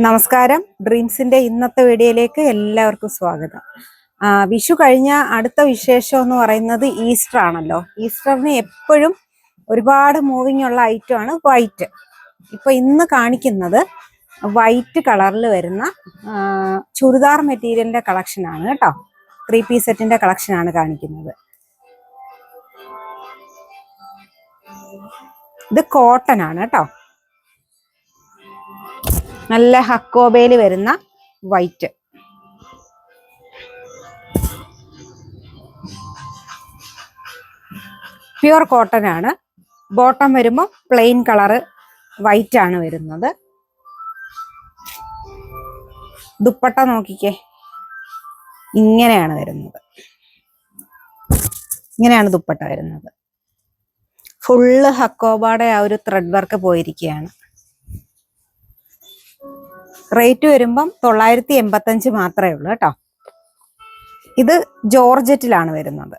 നമസ്കാരം. ഡ്രീംസിന്റെ ഇന്നത്തെ വീഡിയോയിലേക്ക് എല്ലാവർക്കും സ്വാഗതം. വിഷു കഴിഞ്ഞ അടുത്ത വിശേഷം എന്ന് പറയുന്നത് ഈസ്റ്റർ ആണല്ലോ. ഈസ്റ്ററിന് എപ്പോഴും ഒരുപാട് മൂവിങ് ഉള്ള ഐറ്റം ആണ് വൈറ്റ്. ഇപ്പൊ ഇന്ന് കാണിക്കുന്നത് വൈറ്റ് കളറിൽ വരുന്ന ചുരിദാർ മെറ്റീരിയലിന്റെ കളക്ഷൻ ആണ് കേട്ടോ. 3 പീസ് സെറ്റിന്റെ കളക്ഷൻ ആണ് കാണിക്കുന്നത്. ഇത് കോട്ടൺ ആണ് കേട്ടോ. നല്ല ഹക്കോബയിൽ വരുന്ന വൈറ്റ്. പ്യുർ കോട്ടൺ ആണ്. ബോട്ടം വരുമ്പോൾ പ്ലെയിൻ കളറ് വൈറ്റ് ആണ് വരുന്നത്. ദുപ്പട്ട നോക്കിക്കേ, ഇങ്ങനെയാണ് വരുന്നത്. ഇങ്ങനെയാണ് ദുപ്പട്ട വരുന്നത്. ഫുള്ള് ഹക്കോബയുടെ ആ ഒരു ത്രെഡ് വർക്ക് പോയിരിക്കുകയാണ്. റേറ്റ് വരുമ്പം 985 മാത്രമേ ഉള്ളൂ കേട്ടോ. ഇത് ജോർജറ്റിലാണ് വരുന്നത്.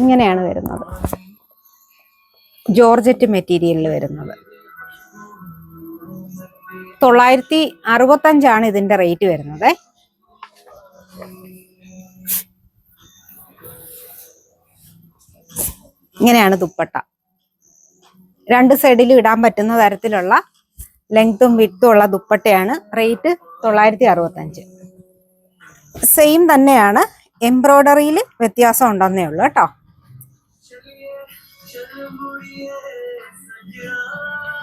ഇങ്ങനെയാണ് വരുന്നത്. ജോർജറ്റ് മെറ്റീരിയലിൽ വരുന്നത് 965 ഇതിന്റെ റേറ്റ് വരുന്നത്. ഇങ്ങനെയാണ് ദുപ്പട്ട. 2 സൈഡിലും ഇടാൻ പറ്റുന്ന തരത്തിലുള്ള ലെങ്ത്തും വിഡ്ത്തും ഉള്ള ദുപ്പട്ടയാണ്. റേറ്റ് 965. സെയിം തന്നെയാണ്, എംബ്രോയിഡറിയിൽ വ്യത്യാസം ഉണ്ടെന്നേ ഉള്ളൂ കേട്ടോ.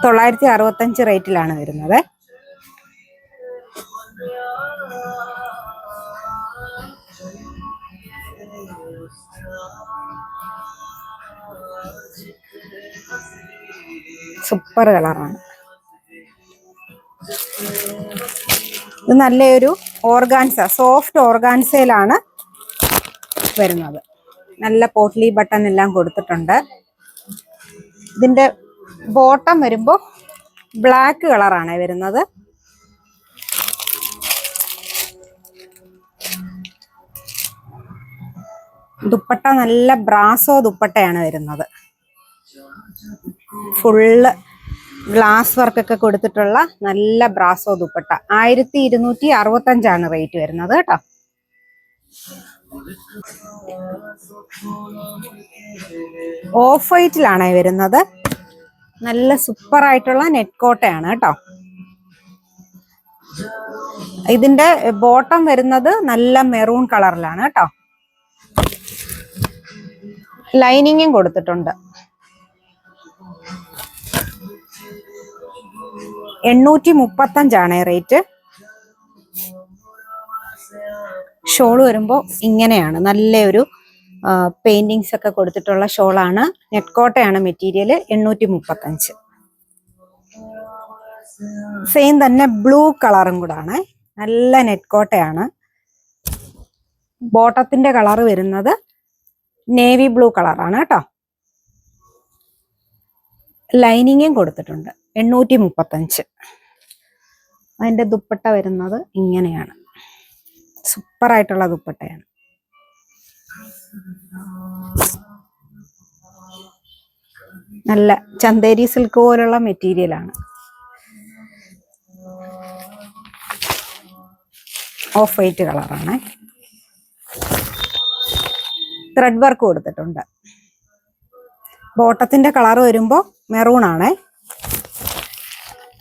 965 റേറ്റിലാണ് വരുന്നത്. സൂപ്പർ കളറാണ്. ഇത് നല്ലൊരു ഓർഗാൻസ, സോഫ്റ്റ് ഓർഗാൻസയിലാണ് വരുന്നത്. നല്ല പോട്ട്ലി ബട്ടൺ എല്ലാം കൊടുത്തിട്ടുണ്ട്. ഇതിന്റെ ബോട്ടം വരുമ്പോൾ ബ്ലാക്ക് കളറാണ് വരുന്നത്. ദുപ്പട്ട നല്ല ബ്രാസോ ദുപ്പട്ടയാണ് വരുന്നത്. ഫുള്ള് ഗ്ലാസ് വർക്കൊക്കെ കൊടുത്തിട്ടുള്ള നല്ല ബ്രാസോ ദുപ്പട്ട. 1265 റേറ്റ് വരുന്നത് കേട്ടോ. ഓഫ് വൈറ്റിലാണ് വരുന്നത്. നല്ല സൂപ്പർ ആയിട്ടുള്ള നെറ്റ് കോട്ടയാണ് കേട്ടോ. ഇതിന്റെ ബോട്ടം വരുന്നത് നല്ല മെറൂൺ കളറിലാണ് കേട്ടോ. ലൈനിങ്ങും കൊടുത്തിട്ടുണ്ട്. 835 റേറ്റ്. ഷോൾ വരുമ്പോൾ ഇങ്ങനെയാണ്, നല്ലൊരു പെയിന്റിങ്സ് ഒക്കെ കൊടുത്തിട്ടുള്ള ഷോളാണ്. നെറ്റ് കോട്ടയാണ് മെറ്റീരിയൽ. 835. സെയിം തന്നെ ബ്ലൂ കളറും കൂടാണ്. നല്ല നെറ്റ് കോട്ടയാണ്. ബോട്ടത്തിന്റെ കളർ വരുന്നത് നേവി ബ്ലൂ കളറാണ് കേട്ടോ. ലൈനിങ്ങും കൊടുത്തിട്ടുണ്ട്. 835. അതിന്റെ ദുപ്പട്ട വരുന്നത് ഇങ്ങനെയാണ്. സൂപ്പർ ആയിട്ടുള്ള ദുപ്പട്ടയാണ്. നല്ല ചന്തേരി സിൽക്ക് പോലുള്ള മെറ്റീരിയലാണ്. ഓഫ് വൈറ്റ് കളറാണ്. ത്രെഡ് വർക്ക് കൊടുത്തിട്ടുണ്ട്. ബോട്ടത്തിന്റെ കളർ വരുമ്പോൾ മെറൂൺ ആണ്.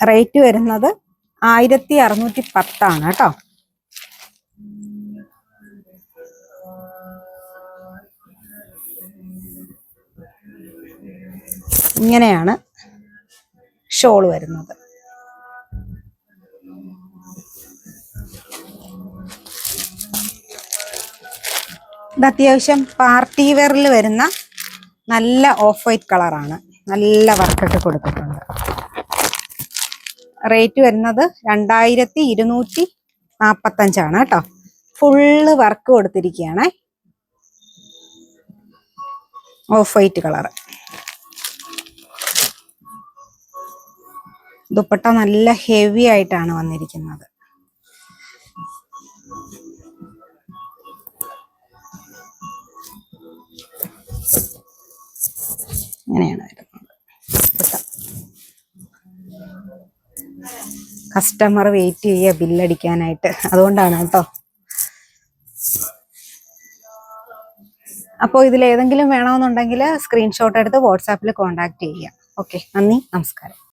റേറ്റ് വരുന്നത് 1610 കേട്ടോ. ഇങ്ങനെയാണ് ഷോൾ വരുന്നത്. ഇത് അത്യാവശ്യം പാർട്ടി വെയറിൽ വരുന്ന നല്ല ഓഫ് വൈറ്റ് കളറാണ്. നല്ല വർക്കൊക്കെ കൊടുത്തിട്ടുണ്ട്. റേറ്റ് വരുന്നത് 2245 കേട്ടോ. ഫുള്ള് വർക്ക് കൊടുത്തിരിക്കുകയാണ്. Off white colour. ദുപ്പട്ട നല്ല ഹെവി ആയിട്ടാണ് വന്നിരിക്കുന്നത്. ഇങ്ങനെയാണ് വരുന്നത്. കസ്റ്റമർ വെയിറ്റ് ചെയ്യുക ബില്ലടിക്കാനായിട്ട്, അതുകൊണ്ടാണ് കേട്ടോ. അപ്പോൾ ഇതിൽ ഏതെങ്കിലും വേണമെന്നുണ്ടെങ്കിൽ സ്ക്രീൻഷോട്ട് എടുത്ത് വാട്സാപ്പിൽ കോൺടാക്ട് ചെയ്യുക. ഓക്കെ, നന്ദി, നമസ്കാരം.